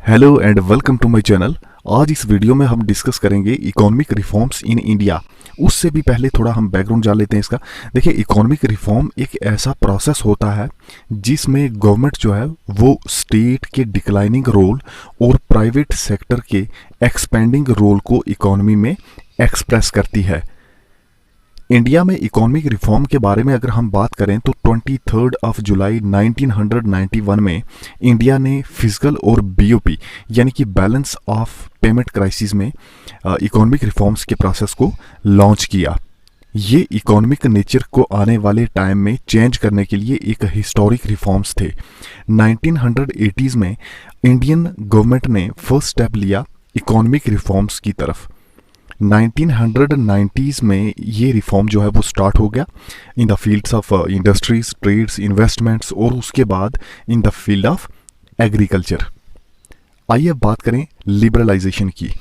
Hello and welcome to my channel. आज इस video में हम डिस्कस करेंगे इकोनॉमिक रिफॉर्म्स इन इंडिया। उससे भी पहले थोड़ा हम बैकग्राउंड जान लेते हैं इसका। देखिए, इकोनॉमिक रिफॉर्म एक ऐसा प्रोसेस होता है जिसमें गवर्नमेंट जो है वो स्टेट के डिक्लाइनिंग रोल और प्राइवेट सेक्टर के एक्सपेंडिंग रोल को इकोनॉमी में एक्सप्रेस करती है। इंडिया में इकोनॉमिक रिफॉर्म के बारे में अगर हम बात करें तो 23 जुलाई 1991 में इंडिया ने फिजिकल और बीओपी यानी कि बैलेंस ऑफ पेमेंट क्राइसिस में इकोनॉमिक रिफॉर्म्स के प्रोसेस को लॉन्च किया। ये इकोनॉमिक नेचर को आने वाले टाइम में चेंज करने के लिए एक हिस्टोरिक रिफॉर्म्स थे। 1980s में इंडियन गवर्नमेंट ने फर्स्ट स्टेप लिया इकोनॉमिक रिफॉर्म्स की तरफ। 1990s में ये रिफॉर्म जो है वो स्टार्ट हो गया in the fields of industries, trades, investments और उसके बाद in the field of agriculture. आइए अब बात करें लिबरलाइजेशन की।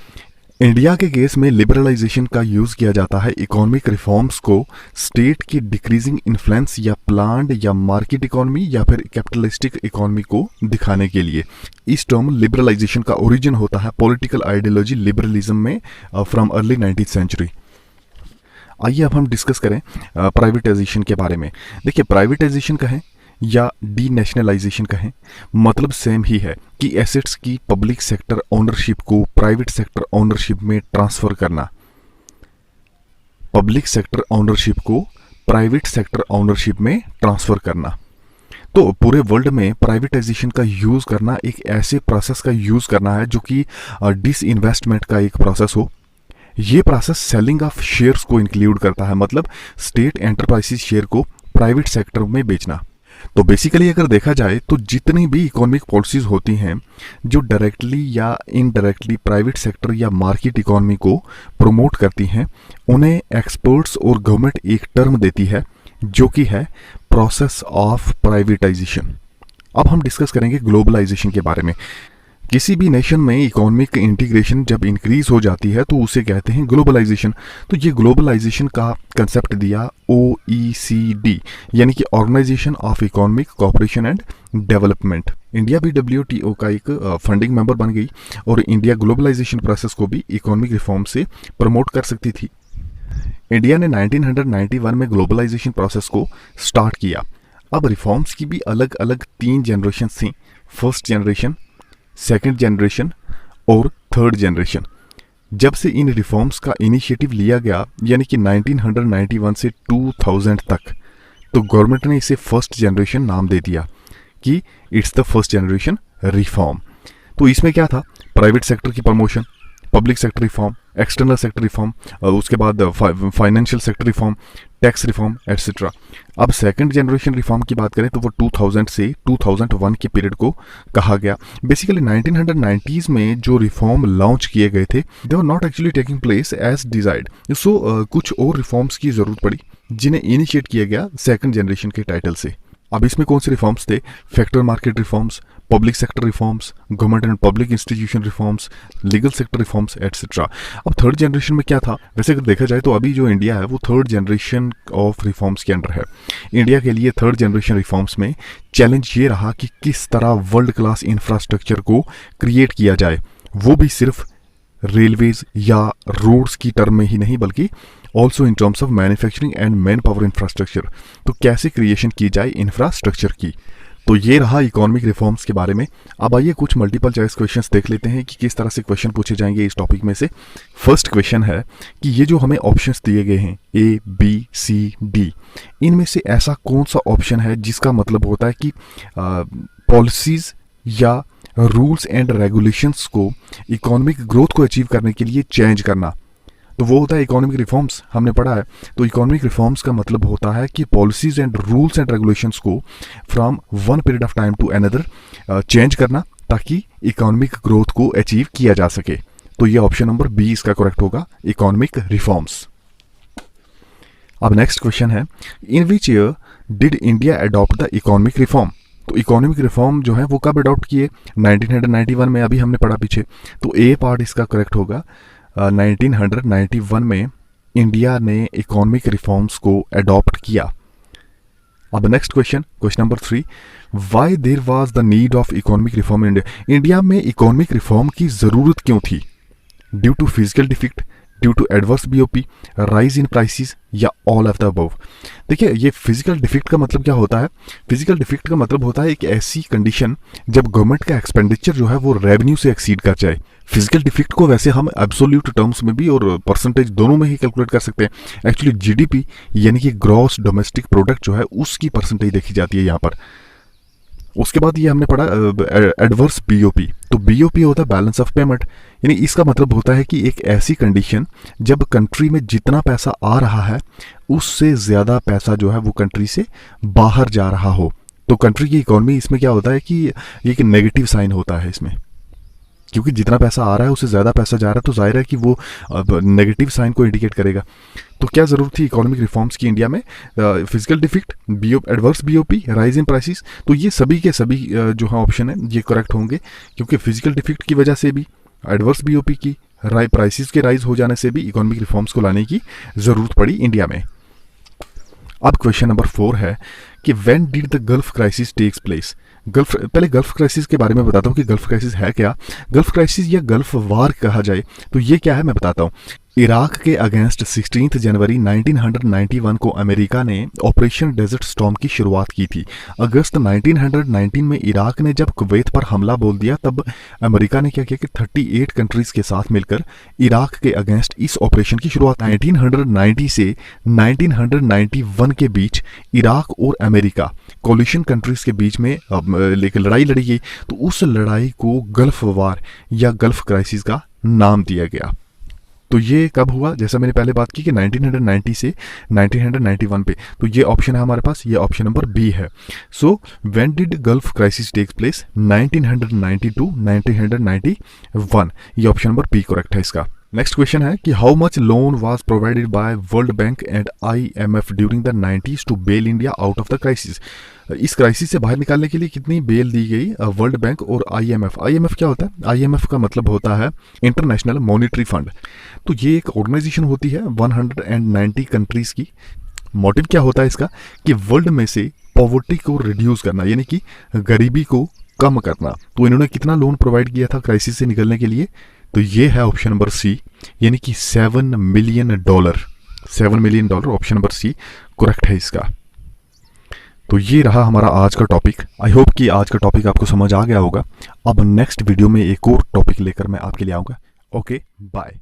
इंडिया के केस में लिबरलाइजेशन का यूज़ किया जाता है इकोनॉमिक रिफॉर्म्स को स्टेट की डिक्रीजिंग इन्फ्लुएंस या प्लान्ड या मार्केट इकोनॉमी या फिर कैपिटलिस्टिक इकोनॉमी को दिखाने के लिए। इस टर्म लिबरलाइजेशन का ओरिजिन होता है पॉलिटिकल आइडियोलॉजी लिबरलिज्म में फ्रॉम अर्ली 19th सेंचुरी। आइए अब हम डिस्कस करें प्राइवेटाइजेशन के बारे में। देखिए, प्राइवेटाइजेशन कहें या डी नेशनलाइजेशन कहें, मतलब सेम ही है कि एसेट्स की पब्लिक सेक्टर ओनरशिप को प्राइवेट सेक्टर ओनरशिप में ट्रांसफर करना। पब्लिक सेक्टर ओनरशिप को प्राइवेट सेक्टर ओनरशिप में ट्रांसफर करना। तो पूरे वर्ल्ड में प्राइवेटाइजेशन का यूज करना एक ऐसे प्रोसेस का यूज करना है जो कि डिसइन्वेस्टमेंट का एक प्रोसेस हो। ये प्रोसेस सेलिंग ऑफ शेयर्स को इंक्लूड करता है, मतलब स्टेट एंटरप्राइजेस शेयर को प्राइवेट सेक्टर में बेचना। तो बेसिकली अगर देखा जाए तो जितनी भी इकोनॉमिक पॉलिसीज होती हैं जो डायरेक्टली या इनडायरेक्टली प्राइवेट सेक्टर या मार्केट इकोनॉमी को प्रमोट करती हैं, उन्हें एक्सपर्ट्स और गवर्नमेंट एक टर्म देती है जो कि है प्रोसेस ऑफ प्राइवेटाइजेशन। अब हम डिस्कस करेंगे ग्लोबलाइजेशन के बारे में। किसी भी नेशन में इकोनॉमिक इंटीग्रेशन जब इंक्रीज हो जाती है तो उसे कहते हैं ग्लोबलाइजेशन। तो ये ग्लोबलाइजेशन का कंसेप्ट दिया OECD यानी कि organisation of economic cooperation and development. India भी WTO का एक फंडिंग मेंबर बन गई और इंडिया ग्लोबलाइजेशन प्रोसेस को भी इकोनॉमिक रिफॉर्म से प्रमोट कर सकती थी। इंडिया ने 1991 में ग्लोबलाइजेशन प्रोसेस को स्टार्ट किया। अब रिफॉर्म्स की भी अलग अलग 3 जनरेशन थी, फर्स्ट जनरेशन, सेकेंड जनरेशन और थर्ड जनरेशन। जब से इन रिफॉर्म्स का इनिशिएटिव लिया गया यानी कि 1991 से 2000 तक, तो गवर्नमेंट ने इसे फर्स्ट जनरेशन नाम दे दिया कि it's the first generation reform. तो इसमें क्या था? प्राइवेट सेक्टर की promotion, public sector reform, external sector reform, उसके बाद financial sector reform, tax reform etcetera. अब सेकंड जनरेशन रिफॉर्म की बात करें तो वो 2000 से 2001 के पीरियड को कहा गया। बेसिकली 1990s में जो रिफॉर्म लॉन्च किए गए थे they were not actually taking place as desired. So कुछ और रिफॉर्म्स की जरूरत पड़ी जिन्हें इनिशिएट किया गया सेकंड जनरेशन के टाइटल से। अब इसमें कौन से रिफॉर्म्स थे? Factor market reforms, public sector reforms, government and public institution reforms, legal sector reforms etcetera. अब थर्ड जनरेशन में क्या था? वैसे अगर देखा जाए तो अभी जो इंडिया है वो थर्ड जनरेशन ऑफ रिफॉर्म्स के अंडर है। इंडिया के लिए थर्ड जनरेशन रिफॉर्म्स में चैलेंज ये रहा कि किस तरह वर्ल्ड क्लास इंफ्रास्ट्रक्चर को क्रिएट किया जाए, वो भी सिर्फ रेलवेज या रोड्स की टर्म में ही नहीं बल्कि also in terms of manufacturing and man power infrastructure. तो कैसे क्रिएशन की जाए इंफ्रास्ट्रक्चर की। तो ये रहा इकोनॉमिक रिफॉर्म्स के बारे में। अब आइए कुछ मल्टीपल चॉइस क्वेश्चंस देख लेते हैं कि किस तरह से क्वेश्चन पूछे जाएंगे इस टॉपिक में से। फर्स्ट क्वेश्चन है कि ये जो हमें ऑप्शंस दिए गए हैं A, B, C, D, इनमें से ऐसा कौन सा ऑप्शन है जिसका मतलब होता है कि पॉलिसीज या रूल्स एंड रेगुलेशंस को इकोनॉमिक ग्रोथ को अचीव करने के लिए चेंज करना। तो वो होता है इकोनॉमिक रिफॉर्म्स, हमने पढ़ा है। तो इकोनॉमिक रिफॉर्म्स का मतलब होता है कि policies and rules and regulations को from one period of time to another change करना ताकि इकोनॉमिक ग्रोथ को अचीव किया जा सके। तो ये ऑप्शन नंबर B इसका करेक्ट होगा, इकोनॉमिक रिफॉर्म्स। अब नेक्स्ट क्वेश्चन है, in which year did India adopt the economic reform. तो इकोनॉमिक रिफॉर्म जो है वो कब अडॉप्ट किए? 1991 में, अभी हमने पढ़ा पीछे। तो A पार्ट इसका करेक्ट होगा। 1991 में इंडिया ने इकोनॉमिक रिफॉर्म्स को अडॉप्ट किया। अब next question number 3, why there was the need of economic reform in India? India में इकोनॉमिक रिफॉर्म की ज़रूरत क्यों थी? Due to physical deficit, due to adverse BOP, rise in prices, या ऑल ऑफ द अबव? देखिए, ये physical deficit का मतलब क्या होता है? फिजिकल डिफिक्ट का मतलब होता है एक ऐसी कंडीशन जब गवर्नमेंट का एक्सपेंडिचर जो है वो रेवेन्यू से एक्सीड कर जाए। फिजिकल डिफिक्ट को वैसे हम एब्सोल्यूट टर्म्स में भी और परसेंटेज दोनों में ही कैलकुलेट कर सकते हैं। एक्चुअली जीडीपी यानी कि ग्रॉस डोमेस्टिक प्रोडक्ट जो है उसकी परसेंटेज देखी जाती है यहाँ पर। उसके बाद ये हमने पढ़ा एडवर्स बीओपी। तो बीओपी होता है बैलेंस ऑफ पेमेंट, यानी इसका मतलब होता है कि एक ऐसी कंडीशन जब कंट्री में जितना पैसा आ रहा है उससे ज़्यादा पैसा जो है वो कंट्री से बाहर जा रहा हो। तो कंट्री की इकोनॉमी इसमें क्या होता है कि एक नेगेटिव साइन होता है इसमें, क्योंकि जितना पैसा आ रहा है उससे ज़्यादा पैसा जा रहा है, तो जाहिर है कि वो नेगेटिव साइन को इंडिकेट करेगा। तो क्या ज़रूरत थी इकोनॉमिक रिफॉर्म्स की इंडिया में? Physical deficit, adverse BOP, rise in prices. तो ये सभी के सभी जो है ऑप्शन है ये करेक्ट होंगे, क्योंकि फिजिकल डिफिक्ट की वजह से भी, एडवर्स बीओपी की, प्राइसेस के राइज हो जाने से भी इकोनॉमिक रिफॉर्म्स को लाने की ज़रूरत पड़ी इंडिया में। अब क्वेश्चन नंबर 4 है कि when did the gulf crisis takes place? पहले गल्फ क्राइसिस के बारे में बताता हूँ कि गल्फ क्राइसिस है क्या। गल्फ क्राइसिस या गल्फ वार कहा जाए तो ये क्या है मैं बताता हूँ। इराक के अगेंस्ट 16 जनवरी 1991 को अमेरिका ने ऑपरेशन डेजर्ट स्टॉर्म की शुरुआत की थी। अगस्त 1919 में इराक ने जब कुवैत पर हमला बोल दिया तब अमेरिका ने क्या किया कि 38 कंट्रीज के साथ मिलकर इराक के अगेंस्ट इस ऑपरेशन की शुरुआत 1990 से 1991 के बीच इराक और अमेरिका कोलिशन कंट्रीज के बीच में लेकर लड़ाई लड़ी गई। तो उस लड़ाई को गल्फ वार या गल्फ क्राइसिस का नाम दिया गया। तो ये कब हुआ? जैसा मैंने पहले बात की कि 1990 से 1991 पे। तो ये ऑप्शन है हमारे पास, ये ऑप्शन नंबर बी है। So when did gulf crisis takes place? 1992 1991। ये ऑप्शन नंबर बी करेक्ट है इसका। नेक्स्ट क्वेश्चन है कि how much loan was provided by world bank and IMF during the 90s to bail India out of the crisis? इस crisis से बाहर निकालने के लिए कितनी बेल दी गई वर्ल्ड बैंक और IMF? IMF क्या होता है? IMF का मतलब होता है इंटरनेशनल मॉनिटरी फंड। तो ये एक ऑर्गेनाइजेशन होती है 190 कंट्रीज की। मोटिव क्या होता है इसका कि वर्ल्ड में से पॉवर्टी को रिड्यूस करना, यानी कि गरीबी को कम करना। तो इन्होंने कितना लोन प्रोवाइड किया था क्राइसिस से निकलने के लिए? तो ये है ऑप्शन नंबर सी, यानी कि $7 million. $7 million option number C correct है इसका। तो ये रहा हमारा आज का टॉपिक। आई होप कि आज का टॉपिक आपको समझ आ गया होगा। अब नेक्स्ट वीडियो में एक और टॉपिक लेकर मैं आपके लिए आऊँगा। Okay, bye.